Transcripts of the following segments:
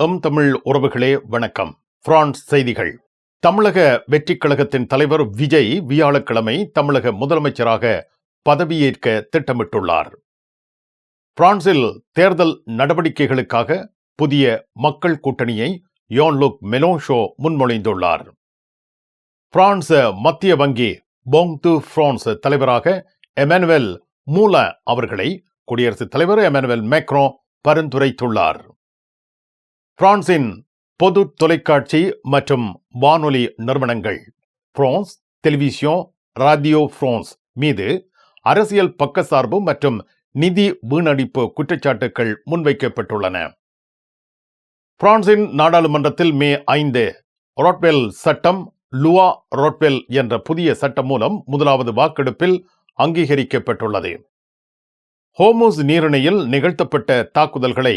தமிழ் உறவுகளே வணக்கம். பிரான்ஸ் செய்திகள். தமிழக வெற்றிக் கழகத்தின் தலைவர் விஜய் வியாழக்கிழமை தமிழக முதலமைச்சராக பதவியேற்க திட்டமிட்டுள்ளார். பிரான்சில் தேர்தல் நடவடிக்கைகளுக்காக புதிய மக்கள் கூட்டணியை யோன்-லுக் மெலோன்ஷோ முன்மொழிந்துள்ளார். பிரான்ஸ் மத்திய வங்கி பாங்க் டு பிரான்ஸ் தலைவராக எமனுவேல் மூலா அவர்களை குடியரசுத் தலைவர் எமனுவேல் மேக்ரோ பரிந்துரைத்துள்ளார். பிரான்சின் பொது தொலைக்காட்சி மற்றும் வானொலி நிறுவனங்கள் பிரான்ஸ் டெலிவிஷன் ராடியோ பிரான்ஸ் மீது அரசியல் பக்கசார்பு மற்றும் நிதி வீணடிப்பு குற்றச்சாட்டுகள் முன்வைக்கப்பட்டுள்ளன. பிரான்சின் நாடாளுமன்றத்தில் மே 5 ரோட்வெல் சட்டம் லுவா ரோட்வெல் என்ற புதிய சட்டம் மூலம் முதலாவது வாக்கெடுப்பில் அங்கீகரிக்கப்பட்டுள்ளது. ஹோர்முஸ் நீரிணையில் நிகழ்த்தப்பட்ட தாக்குதல்களை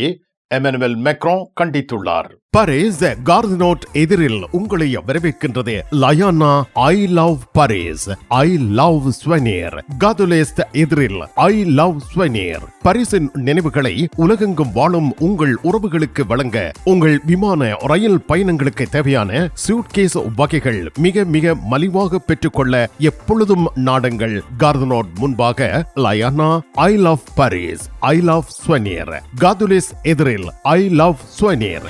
எமனுவேல் மேக்ரோ கண்டித்துள்ளார். பாரிஸ் கார்தினோட் எதிரில் உங்களை வரவேற்கின்றது லயானா I love Paris, I love souvenir. காதுலேஸ்ட் எதிரில் ஐ லவ் ஸ்வெனிர். பாரிஸின் நினைவுகளை உலகெங்கும் வாழும் உங்கள் உறவுகளுக்கு வழங்க உங்கள் விமான ரயில் பயணங்களுக்கு தேவையான சூட்கேஸ் வகைகள் மிக மிக மலிவாக பெற்றுக்கொள்ள எப்பொழுதும் நாடுங்கள். கார்தினோட் முன்பாக லயானா I love Paris, I love souvenir. காதுலேஸ் எதிரில் ஐ லவ் ஸ்வெனிர்.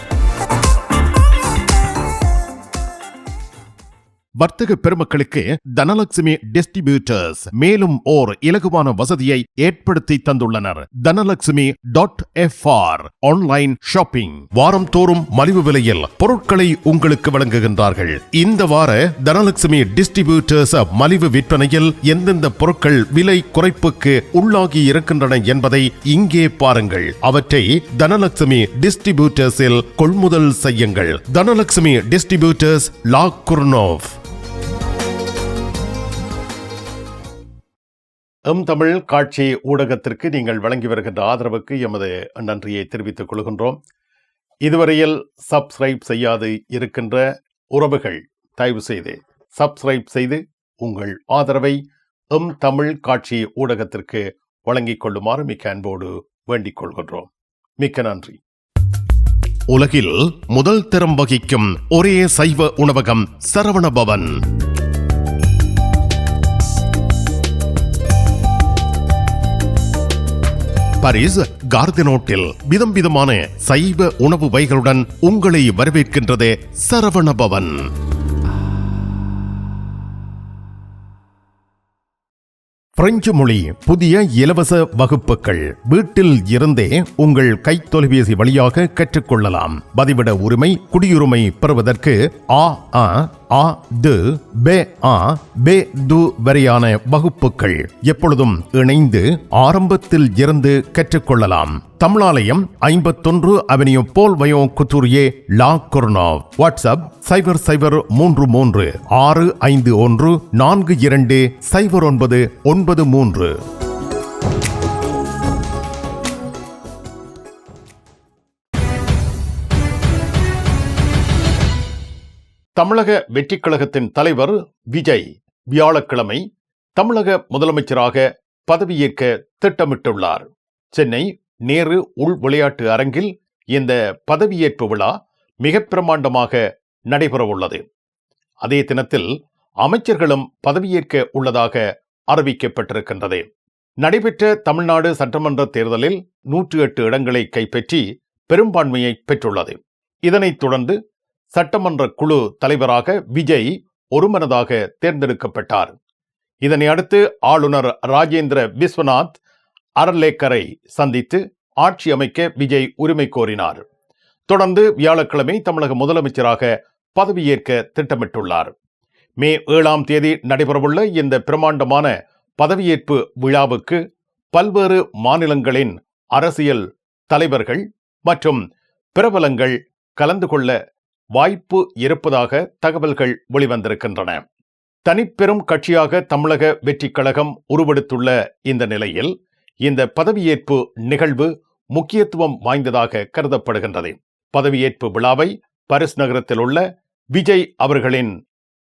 வர்த்தக பெருமக்களுக்கு தனலட்சுமி டிஸ்ட்ரிபியூட்டர்ஸ் மேலும் ஓர் இலகுவான வசதியை ஏற்படுத்தி தந்துள்ளனர். தனலட்சுமி.fr ஆன்லைன் ஷாப்பிங். வாரம் தோறும் மலிவு விலையில் பொருட்களை உங்களுக்கு வழங்குகின்றார்கள். இந்த வார தனலட்சுமி டிஸ்ட்ரிபியூட்டர்ஸ் மலிவு விற்பனையில் எந்தெந்த பொருட்கள் விலை குறைப்புக்கு உள்ளாகி இருக்கின்றன என்பதை இங்கே பாருங்கள். அவற்றை தனலட்சுமி டிஸ்ட்ரிபியூட்டர்ஸில் கொள்முதல் செய்யுங்கள். தனலட்சுமி டிஸ்ட்ரிபியூட்டர்ஸ், லா குர்னோவ். தமிழ் காட்சி ஊடகத்திற்கு நீங்கள் வழங்கி வருகின்ற ஆதரவுக்கு எமது நன்றியை தெரிவித்துக் கொள்கின்றோம். இதுவரையில் சப்ஸ்கிரைப் செய்யாது இருக்கின்ற உறவுகள் தயவு செய்து சப்ஸ்கிரைப் செய்து உங்கள் ஆதரவை தமிழ் காட்சி ஊடகத்திற்கு வழங்கிக் கொள்ளுமாறு மிக்க அன்போடு வேண்டிக் கொள்கின்றோம். மிக்க நன்றி. உலகில் முதல் தரம் வகிக்கும் ஒரே சைவ உணவகம் சரவணபவன். பாரிஸ் கார்தினோட்டில் விதம் விதமான சைவ உணவு வகைகளுடன் உங்களை வரவேற்கின்றது சரவணபவன். பிரெஞ்சு மொழி புதிய இலவச வகுப்புகள் வீட்டில் இருந்தே உங்கள் கைத்தொலைபேசி வழியாக கற்றுக்கொள்ளலாம். பதிவிட உரிமை, குடியுரிமை பெறுவதற்கு A வரையான வகுப்புகள் எப்பொழுதும் இணைந்து ஆரம்பத்தில் இருந்து கற்றுக்கொள்ளலாம். தமிழாலயம் 51 அவென்யூ போல் வயோ குத்தூரியே, லா குர்னோவ். வாட்ஸ்அப் 0033 651 42 0993. தமிழக வெற்றிக் கழகத்தின் தலைவர் விஜய் வியாழக்கிழமை தமிழக முதலமைச்சராக பதவியேற்க திட்டமிட்டுள்ளார். சென்னை நேரு உள் விளையாட்டு அரங்கில் இந்த பதவியேற்பு விழா மிக பிரமாண்டமாக நடைபெறவுள்ளது. அதே தினத்தில் அமைச்சர்களும் பதவியேற்க உள்ளதாக அறிவிக்கப்பட்டிருக்கின்றது. நடைபெற்ற தமிழ்நாடு சட்டமன்ற தேர்தலில் 108 இடங்களை கைப்பற்றி பெரும்பான்மையை பெற்றுள்ளது. இதனைத் தொடர்ந்து சட்டமன்ற குழு தலைவராக விஜய் ஒருமனதாக தேர்ந்தெடுக்கப்பட்டார். இதனை அடுத்து ஆளுநர் ராஜேந்திர விஸ்வநாத் அர்லேக்கரை சந்தித்து ஆட்சி அமைக்க விஜய் உரிமை கோரினார். தொடர்ந்து வியாழக்கிழமை தமிழக முதலமைச்சராக பதவியேற்க திட்டமிட்டுள்ளார். மே 7 நடைபெறவுள்ள இந்த பிரமாண்டமான பதவியேற்பு விழாவுக்கு பல்வேறு மாநிலங்களின் அரசியல் தலைவர்கள் மற்றும் பிரபலங்கள் கலந்து கொள்ள வாய்ப்பு இருப்பதாக தகவல்கள் வெளிவந்திருக்கின்றன. தனிப்பெரும் கட்சியாக தமிழக வெற்றிக் கழகம் உருவெடுத்துள்ள இந்த நிலையில் இந்த பதவியேற்பு நிகழ்வு முக்கியத்துவம் வாய்ந்ததாக கருதப்படுகின்றது. பதவியேற்பு விழாவை பாரிஸ் நகரத்தில் உள்ள விஜய் அவர்களின்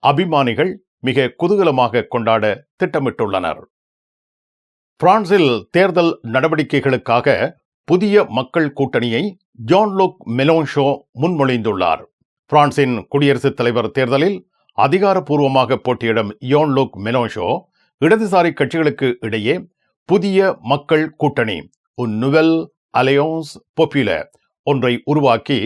அபிமானிகள் மிக குதூகலமாக கொண்டாட திட்டமிட்டுள்ளனர். பிரான்சில் தேர்தல் நடவடிக்கைகளுக்காக புதிய மக்கள் கூட்டணியை ஜான் லுக் மெலோன்ஷோ முன்மொழிந்துள்ளார். பிரான்சின் குடியரசுத் தலைவர் தேர்தலில் அதிகாரப்பூர்வமாக போட்டியிடும் ஜான் லுக் மெலோன்ஷோ இடதுசாரி கட்சிகளுக்கு இடையே புதிய மக்கள் கூட்டணி உன் நுவெல் அலையன்ஸ் பாப்புலர் ஒன்றை உருவாக்கி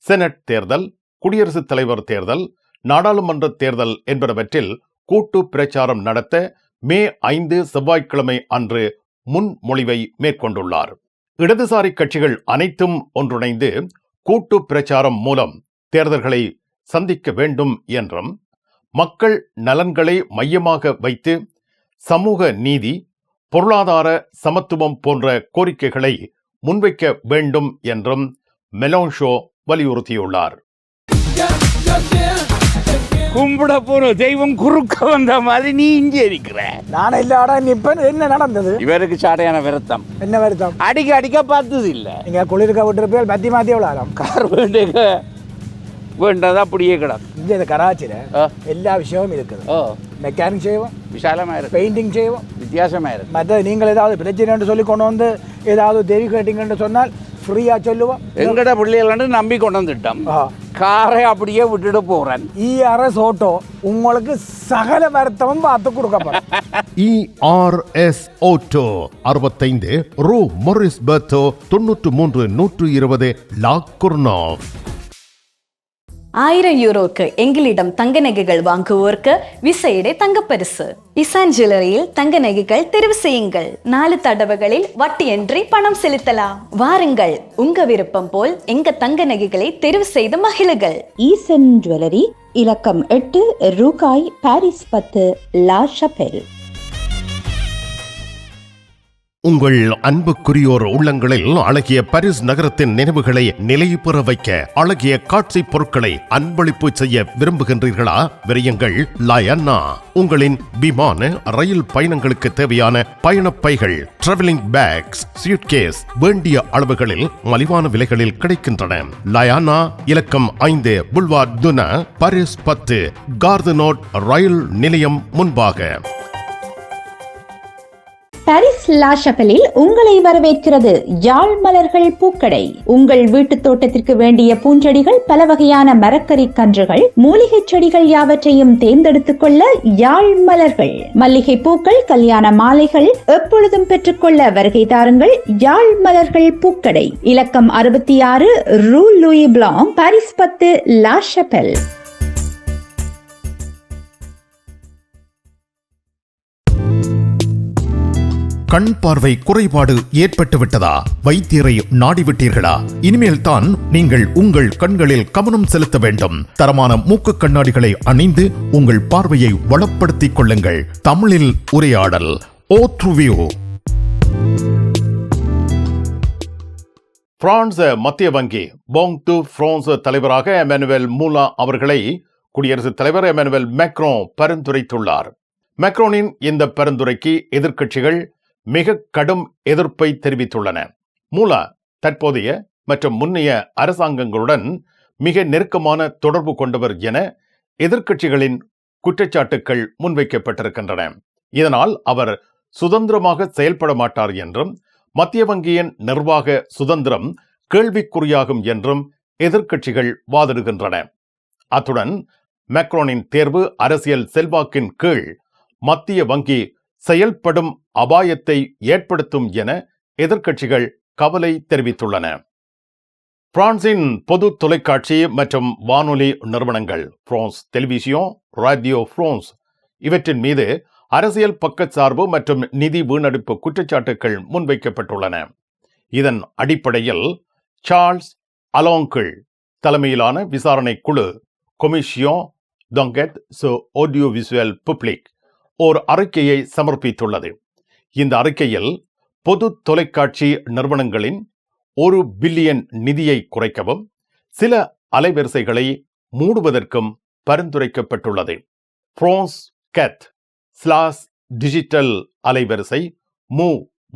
செனட் தேர்தல், குடியரசுத் தலைவர் தேர்தல், நாடாளுமன்ற தேர்தல் என்பனவற்றில் கூட்டு பிரச்சாரம் நடத்த மே 5 செவ்வாய்க்கிழமை அன்று முன்மொழிவை மேற்கொண்டுள்ளார். இடதுசாரி கட்சிகள் அனைத்தும் ஒன்றிணைந்து கூட்டு பிரச்சாரம் மூலம் தேர்தல்களை சந்திக்க வேண்டும் என்றும், மக்கள் நலன்களை மையமாக வைத்து சமூக நீதி, பொருளாதார சமத்துவம் போன்ற கோரிக்கைகளை முன்வைக்க வேண்டும் என்றும் மெலோன்ஷோ வலியுறுத்தியுள்ளார். கும்பிட போன தெய்வம் குறுக்க வந்த மாதிரி நீ இங்கே இருக்கிற. நான் இல்லாடா நிப்பேன். என்ன நடந்தது? இவருக்கு சாடையான வருத்தம். என்ன வருத்தம்? அடிக்க பார்த்தது இல்ல. நீங்க குளிர்க்க விட்டுருப்பீங்க, மாத்தி விளாடும். கார் வேண்டது அப்படியே கிடக்கும். இங்கே கராச்சியில எல்லா விஷயமும் இருக்குது. மெக்கானிக் செய்வோம், விசாலமா இருக்கு. பெயிண்டிங் செய்வோம், வித்தியாசமா இருக்கு. மற்ற நீங்கள் ஏதாவது பிரச்சனை சொல்லி கொண்டு வந்து ஏதாவது தெரி கேட்டீங்கன்னு சொன்னால் ஃப்ரீயா சொல்லுவோம். எங்கட பிள்ளைகள் நம்பி கொண்டு வந்துட்டோம். காரை அப்படியே விட்டுட்டு போறேன். ERS ஆட்டோ உங்களுக்கு சகல வருத்தமும் பார்த்து கொடுக்கப்படும். ERS ஆட்டோ 65 ரூ மொரிஸ் பெர்த்தோ 93 120 லா குர்னாவ். 1000 யூரோக்கு எங்களிடம் தங்க நகைகள் வாங்குவோருக்கு விசேட தங்கப்பரிசு. இசான் ஜுவல்லரியில் தங்க நகைகள் தெரிவு செய்யுங்கள். 4 தடவைகளில் வட்டியின்றி பணம் செலுத்தலாம். வாருங்கள், உங்க விருப்பம் போல் எங்க தங்க நகைகளை தெரிவு செய்து மகிழுங்கள். ஈசன் ஜுவல்லரி, இலக்கம் 8 ரூகாய், பாரிஸ் 10, லா ஷபெல். உங்கள் அன்புக்குரியோர் உள்ளங்களில் அழகிய பாரிஸ் நகரத்தின் நினைவுகளை நிலைபெற வைக்க அழகிய காட்சி பொருட்களை அன்பளிப்பு செய்ய விரும்புகின்றீர்களா? விரையுங்கள் லயன்னா. உங்களின் விமான, ரயில் பயணங்களுக்கு தேவையான பயணப்பைகள், டிராவலிங் பேக்ஸ், சூட்கேஸ் வேண்டிய அளவுகளில் மலிவான விலைகளில் கிடைக்கின்றன. லயானா, இலக்கம் 5 புல்வார்ட் துனா, பாரிஸ் 10, கார்தனோட் ரயில் நிலையம் முன்பாக. பாரிஸ் லா ஷபெலில் உங்களை வரவேற்கிறது யாழ் மலர்கள் பூக்கடை. உங்கள் வீட்டு தோட்டத்திற்கு வேண்டிய பூஞ்செடிகள், பல வகையான மரக்கறி கன்றுகள், மூலிகை செடிகள் யாவற்றையும் தேர்ந்தெடுத்துக் கொள்ள யாழ் மலர்கள். மல்லிகை பூக்கள், கல்யாண மாலைகள் எப்பொழுதும் பெற்றுக்கொள்ள வருகை தாருங்கள் யாழ் மலர்கள் பூக்கடை. இலக்கம் 66 Rue Louis Blanc, Paris 10, La Chapelle. கண் பார்வை குறைபாடு ஏற்பட்டு விட்டதா? வைத்தியரை நாடிவிட்டீர்களா? இனிமேல் தான் நீங்கள் உங்கள் கண்களில் கவனம் செலுத்த வேண்டும். தரமான மூக்கு கண்ணாடிகளை அணிந்து உங்கள் பார்வையை வளப்படுத்திக் கொள்ளுங்கள். தமிழில் உரையாடல் ஓத்ருவியோ. பிரான்ஸ் மத்திய வங்கி பாங்க் டு பிரான்ஸ் தலைவராக எமனுவேல் மூலா அவர்களை குடியரசுத் தலைவர் எமனுவேல் மேக்ரோ பரிந்துரைத்துள்ளார். மேக்ரோனின் இந்த பரிந்துரைக்கு எதிர்க்கட்சிகள் மிக கடும் எதிர்ப்பை தெரிவித்துள்ளன. மூலா தற்போதைய மற்றும் முன்னைய அரசாங்கங்களுடன் மிக நெருக்கமான தொடர்பு கொண்டவர் என எதிர்க்கட்சிகளின் குற்றச்சாட்டுக்கள் முன்வைக்கப்பட்டிருக்கின்றன. இதனால் அவர் சுதந்திரமாக செயல்பட மாட்டார் என்றும், மத்திய வங்கியின் நிர்வாக சுதந்திரம் கேள்விக்குறியாகும் என்றும் எதிர்க்கட்சிகள் வாதிடுகின்றன. அத்துடன் மேக்ரோனின் தேர்வு அரசியல் செல்வாக்கின் கீழ் மத்திய வங்கி செயல்படும் அபாயத்தை ஏற்படுத்தும் என எதிர்க்கட்சிகள் கவலை தெரிவித்துள்ளன. பிரான்சின் பொது தொலைக்காட்சி மற்றும் வானொலி நிறுவனங்கள் பிரான்ஸ் டெலிவிசியன், ரேடியோ பிரான்ஸ் இவற்றின் மீது அரசியல் பக்கச்சார்பு மற்றும் நிதி வீணடிப்பு குற்றச்சாட்டுகள் முன்வைக்கப்பட்டுள்ளன. இதன் அடிப்படையில் சார்ல்ஸ் அலோங்கிள் தலைமையிலான விசாரணை குழு கொமிஷியோன் d'enquête sur audiovisuel public ஓர் அறிக்கையை சமர்ப்பித்துள்ளது. இந்த அறிக்கையில் பொது தொலைக்காட்சி நிறுவனங்களின் 1 பில்லியன் நிதியை குறைக்கவும் சில அலைவரிசைகளை மூடுவதற்கும் பரிந்துரைக்கப்பட்டுள்ளது. பிரான்ஸ் கேத் ஸ்லாஸ் டிஜிட்டல் அலைவரிசை, மூ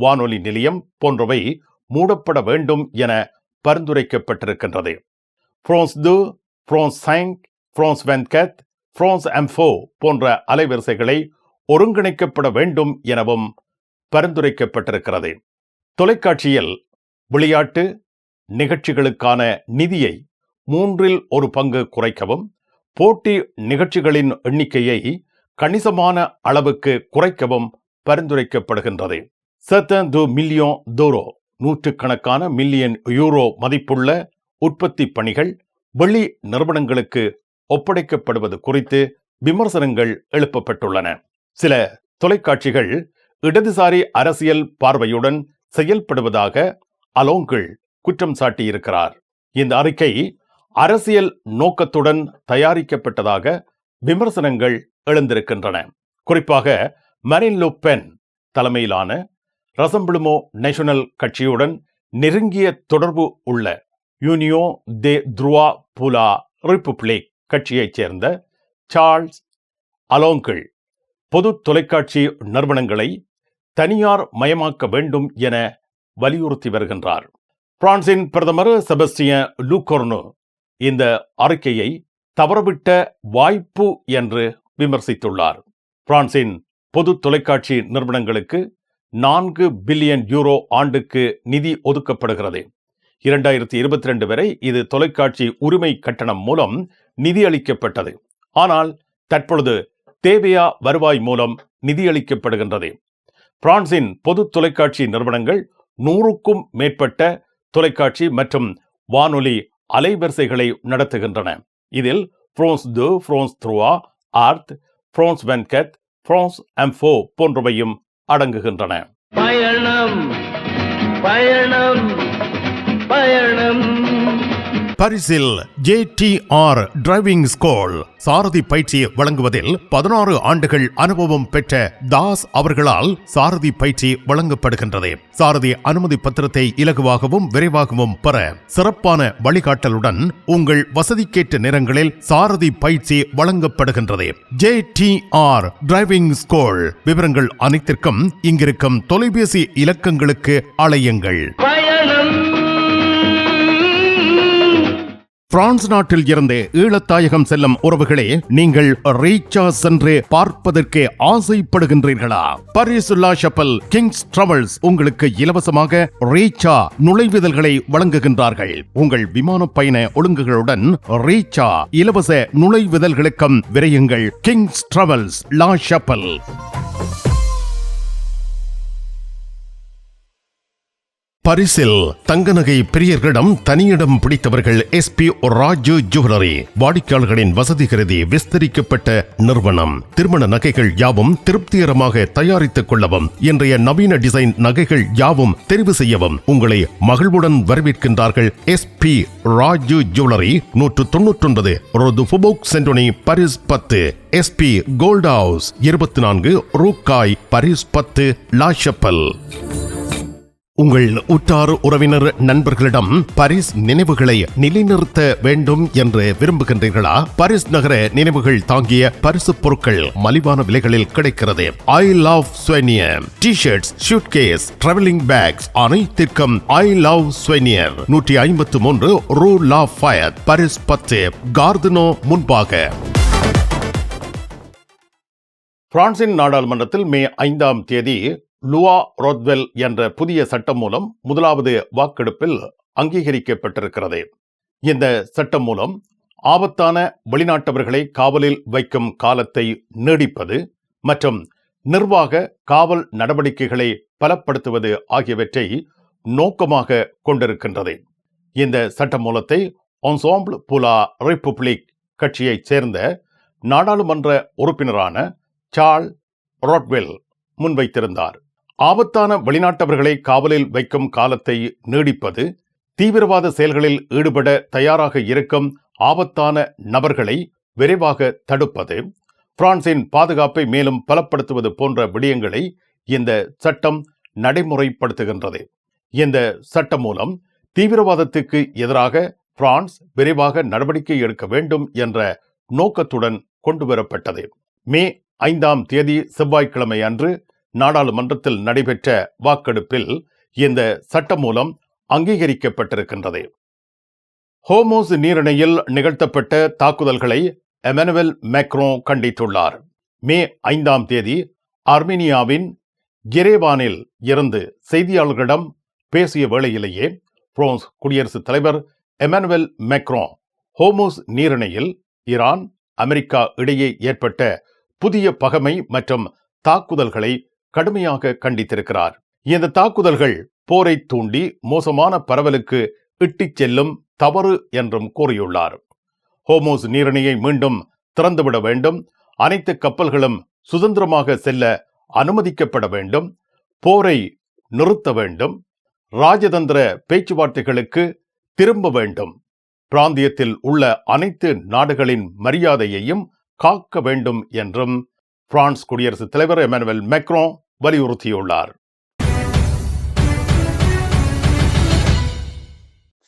வானொலி நிலையம் போன்றவை மூடப்பட வேண்டும் என பரிந்துரைக்கப்பட்டிருக்கின்றது. France 2, France 5, France 24, France M4 போன்ற அலைவரிசைகளை ஒருங்கிணைக்கப்பட வேண்டும் எனவும் பரிந்துரைக்கப்பட்டிருக்கிறது. தொலைக்காட்சியில் விளையாட்டு நிகழ்ச்சிகளுக்கான நிதியை 1/3 குறைக்கவும், போட்டி நிகழ்ச்சிகளின் எண்ணிக்கையை கணிசமான அளவுக்கு குறைக்கவும் பரிந்துரைக்கப்படுகின்றது. certains de millions d'euros, நூற்றுக்கணக்கான மில்லியன் யூரோ மதிப்புள்ள உற்பத்தி பணிகள் வெளி நிறுவனங்களுக்கு ஒப்படைக்கப்படுவது குறித்து விமர்சனங்கள் எழுப்பப்பட்டுள்ளன. சில தொலைக்காட்சிகள் இடதுசாரி அரசியல் பார்வையுடன் செயல்படுவதாக அலோங்கிள் குற்றம் சாட்டியிருக்கிறார். இந்த அறிக்கை அரசியல் நோக்கத்துடன் தயாரிக்கப்பட்டதாக விமர்சனங்கள் எழுந்திருக்கின்றன. குறிப்பாக மரின் லு பென் தலைமையிலான ரசம்பிளுமோ நேஷனல் கட்சியுடன் நெருங்கிய தொடர்பு உள்ள யூனியோ தே த்ருவா புலா ரிபப்ளிக் கட்சியைச் சேர்ந்த சார்ல்ஸ் அலோங்கிள் பொது தொலைக்காட்சி நிறுவனங்களை தனியார் மயமாக்க வேண்டும் என வலியுறுத்தி வருகின்றார். பிரான்சின் பிரதமர் செபஸ்டியன் லூகோர்னோ இந்த அறிக்கையை தவறவிட்ட வாய்ப்பு என்று விமர்சித்துள்ளார். பிரான்சின் பொது தொலைக்காட்சி நிறுவனங்களுக்கு 4 பில்லியன் யூரோ ஆண்டுக்கு நிதி ஒதுக்கப்படுகிறது. 2022 வரை இது தொலைக்காட்சி உரிமை கட்டணம் மூலம் நிதியளிக்கப்பட்டது. ஆனால் தற்பொழுது தேவையா வருவாய் மூலம் நிதியளிக்கப்படுகின்றது. பிரான்சின் பொது தொலைக்காட்சி நிறுவனங்கள் 100க்கும் மேற்பட்ட தொலைக்காட்சி மற்றும் வானொலி அலைவரிசைகளை நடத்துகின்றன. இதில் France 2, France 3, rth, France 24, France M4 போன்றவையும் அடங்குகின்றன. பயணம் பயணம் பயணம். பரிசில் JTR டிரைவிங் ஸ்கூல் சாரதி பயிற்சி வழங்குவதில் 16 ஆண்டுகள் அனுபவம் பெற்ற தாஸ் அவர்களால் சாரதி பயிற்சி வழங்கப்படுகின்றது. சாரதி அனுமதி பத்திரத்தை இலகுவாகவும் விரைவாகவும் பெற சிறப்பான வழிகாட்டலுடன் உங்கள் வசதிக்கேற்ற நேரங்களில் சாரதி பயிற்சி வழங்கப்படுகின்றது. JTR driving school. விவரங்கள் அனைத்திற்கும் இங்கிருக்கும் தொலைபேசி இலக்கங்களுக்கு அழையுங்கள். பிரான்ஸ் நாட்டில் இருந்து ஈழத்தாயகம் செல்லும் உறவுகளே, நீங்கள் ரீச்சா சென்று பார்ப்பதற்கு ஆசைப்படுகின்றீர்களா? பாரிஸ் லா ஷப்பல் கிங்ஸ் டிராவல்ஸ் உங்களுக்கு இலவசமாக ரீச்சா நுழைவுதல்களை வழங்குகின்றார்கள். உங்கள் விமான பயண ஒழுங்குகளுடன் ரீச்சா இலவச நுழைவுதல்களுக்கும் விரையுங்கள். கிங்ஸ் டிராவல்ஸ் லா ஷப்பல். பரிசில் தங்க நகை பிரியர்களிடம் தனியிடம் பிடித்தவர்கள் SP ராஜு ஜுவல்லரி. வாடிக்கையாளர்களின் வசதி கருதி விஸ்தரிக்கப்பட்ட நிறுவனம். திருமண நகைகள் யாவும் திருப்திகரமாக தயாரித்துக் கொள்ளவும், இன்றைய நவீன டிசைன் நகைகள் யாவும் தெரிவு செய்யவும் உங்களை மகிழ்வுடன் வரவேற்கின்றார்கள். SP ராஜு ஜுவல்லரி, 199 ரோது ஃபுபோக் சென்டோனி, பாரிஸ் 10. SP கோல்ட் ஹவுஸ், 24 ரூகாய், பாரிஸ் 10, லா ஷப்பல். உங்கள் உற்றார் உறவினர் நண்பர்களிடம் பாரிஸ் நினைவுகளை நிலைநிறுத்த வேண்டும் என்று விரும்புகின்றீர்களா? பாரிஸ் நகர நினைவுகள் தாங்கிய பரிசு பொருட்கள் மலிவான விலைகளில் கிடைக்கிறது. I love souvenir T-shirts, suitcase, travelling packs அனைத்திற்கும் ஐ லவ் ஸ்வெனியர். 153 ரூ லா ஃபயத், பாரிஸ் 10, கார்தனோ முன்பாக. பிரான்சின் நாடாளுமன்றத்தில் மே 5ஆம் தேதி லுவா ரோத்வெல் என்ற புதிய சட்டம் மூலம் முதலாவது வாக்கெடுப்பில் அங்கீகரிக்கப்பட்டிருக்கிறது. இந்த சட்டம் மூலம் ஆபத்தான வெளிநாட்டவர்களை காவலில் வைக்கும் காலத்தை நீடிப்பது மற்றும் நிர்வாக காவல் நடவடிக்கைகளை பலப்படுத்துவது ஆகியவற்றை நோக்கமாக கொண்டிருக்கின்றது. இந்த சட்ட மூலத்தை என்செம்பிள் pour la République கட்சியைச் சேர்ந்த நாடாளுமன்ற உறுப்பினரான சார்ல்ஸ் ரோட்வெல் முன்வைத்திருந்தார். ஆபத்தான வெளிநாட்டவர்களை காவலில் வைக்கும் காலத்தை நீடிப்பது, தீவிரவாத செயல்களில் ஈடுபட தயாராக இருக்கும் ஆபத்தான நபர்களை விரைவாக தடுப்பது, பிரான்சின் பாதுகாப்பை மேலும் பலப்படுத்துவது போன்ற விடயங்களை இந்த சட்டம் நடைமுறைப்படுத்துகின்றது. இந்த சட்டம் மூலம் தீவிரவாதத்துக்கு எதிராக பிரான்ஸ் விரைவாக நடவடிக்கை எடுக்க வேண்டும் என்ற நோக்கத்துடன் கொண்டுவரப்பட்டது. மே 5ஆம் தேதி செவ்வாய்க்கிழமை அன்று நாடாளுமன்றத்தில் நடைபெற்ற வாக்கெடுப்பில் இந்த சட்டம் மூலம் அங்கீகரிக்கப்பட்டிருக்கின்றது. ஹோமோஸ் நீரிணையில் நிகழ்த்தப்பட்ட தாக்குதல்களை எமனுவல் மேக்ரோ கண்டித்துள்ளார். மே 5ஆம் தேதி ஆர்மீனியாவின் எரேவானில் இருந்து செய்தியாளர்களிடம் பேசிய வேளையிலேயே பிரான்ஸ் குடியரசுத் தலைவர் எமானுவேல் மேக்ரான் ஹோர்முஸ் நீரிணையில் ஈரான் அமெரிக்கா இடையே ஏற்பட்ட புதிய பகைமை மற்றும் தாக்குதல்களை கடுமையாக கண்டித்திருக்கிறார். இந்த தாக்குதல்கள் போரை தூண்டி மோசமான பரவலுக்கு இட்டுச் செல்லும் தவறு என்றும் கூறியுள்ளார். ஹோர்முஸ் நீரிணையை மீண்டும் திறந்துவிட வேண்டும், அனைத்து கப்பல்களும் சுதந்திரமாக செல்ல அனுமதிக்கப்பட வேண்டும், போரை நிறுத்த வேண்டும், ராஜதந்திர பேச்சுவார்த்தைகளுக்கு திரும்ப வேண்டும், பிராந்தியத்தில் உள்ள அனைத்து நாடுகளின் மரியாதையையும் காக்க வேண்டும் என்றும் பிரான்ஸ் குடியரசுத் தலைவர் எமானுவேல் மேக்ரான் வலியுறுத்தியுள்ளார்.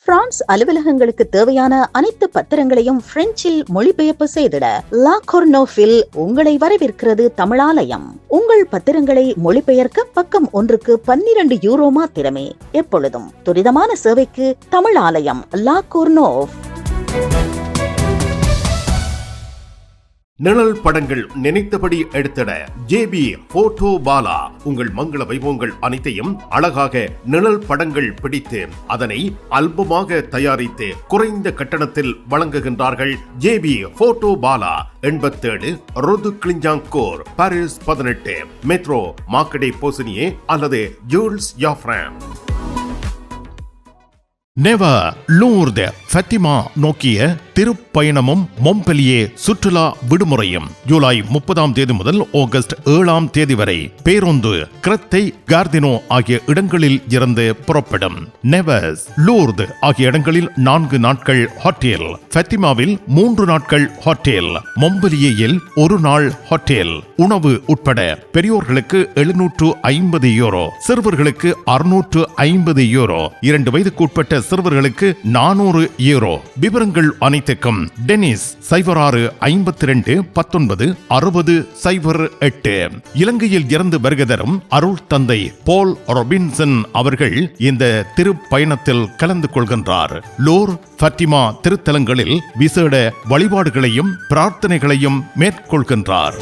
பிரான்ஸ் அலுவலகங்களுக்கு தேவையான அனைத்து பத்திரங்களையும் பிரெஞ்சில் மொழிபெயர்ப்பு செய்திட லா கொர்னோஃபில் உங்களை வரவேற்கிறது தமிழாலயம். உங்கள் பத்திரங்களை மொழிபெயர்க்க பக்கம் ஒன்றுக்கு 12 யூரோ மாத்திரமே. எப்பொழுதும் துரிதமான சேவைக்கு தமிழாலயம் லா கொர்னோஃப். நிழல் படங்கள் நினைத்தபடி எடுத்திட ஜேபி போட்டோ பாலா. உங்கள் மங்கள வைபவங்கள் அனைத்தையும் அழகாக நிழல் படங்கள் பிடித்து அதனை ஆல்பமாக தயாரித்து குறைந்த கட்டணத்தில் வழங்குகின்றார்கள். ஜேபி போட்டோ பாலா 87 ரோது கிளிஞ்சாங்கோர், பாரிஸ் 18, மெட்ரோ மார்க்கெட்டே போசினியே அல்லது ஜூல்ஸ் யாஃப்ராம். நெவர் லூர்து ஃபத்திமா நோக்கிய திருப்பயணமும் மொம்பெலியே சுற்றுலா விடுமுறையும் ஜூலை 30 முதல் ஆகஸ்ட் 7 வரை பேருந்து கிரத்தை கார்தினோ ஆகிய இடங்களில் இருந்து புறப்படும். நெவர்ஸ் லூர்து ஆகிய இடங்களில் 4 நாட்கள் ஹோட்டல், ஃபத்திமாவில் 3 நாட்கள் ஹோட்டல், மொம்பெலியேயில் 1 நாள் ஹோட்டல். உணவு உட்பட பெரியோர்களுக்கு 750 யூரோ, சிறுவர்களுக்கு 650 யூரோ, 2 வயதுக்கு உட்பட்ட சிறுவர்களுக்கு 400 யூரோ. விவரங்கள் அனைத்துக்கும் டெனிஸ் 06 52 19 60 08. இலங்கையில் இருந்து வருகை தரும் அருள் தந்தை போல் ரொபின்சன் அவர்கள் இந்த திருப்பயணத்தில் கலந்து கொள்கின்றார். லூர் ஃபத்திமா திருத்தலங்களில் விசேட வழிபாடுகளையும் பிரார்த்தனைகளையும் மேற்கொள்கின்றார்.